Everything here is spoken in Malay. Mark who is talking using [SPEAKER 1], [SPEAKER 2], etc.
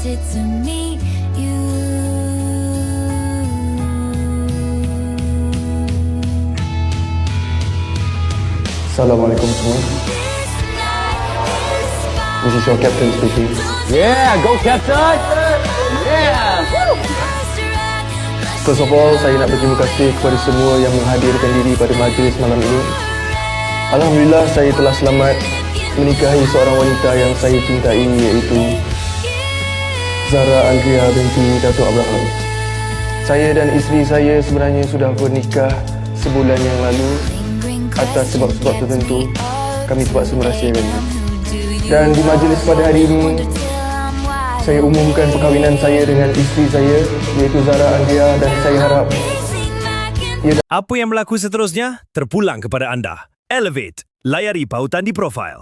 [SPEAKER 1] excited to meet you.
[SPEAKER 2] Assalamualaikum semua. This is your captain speaking.
[SPEAKER 3] Yeah, go Captain! Yeah!
[SPEAKER 2] First of all, saya nak berterima kasih kepada semua yang menghadirkan diri pada majlis malam ini. Alhamdulillah, saya telah selamat menikahi seorang wanita yang saya cintai, iaitu Zara Andrea binti Datuk Abraham. Saya dan isteri saya sebenarnya sudah bernikah sebulan yang lalu. Atas sebab-sebab tertentu, kami terpaksa merahsiakannya. Dan di majlis pada hari ini, saya umumkan perkahwinan saya dengan isteri saya, iaitu Zara Andrea, dan saya harap
[SPEAKER 4] Apa yang berlaku seterusnya terpulang kepada anda. Elevate, layari pautan di profil.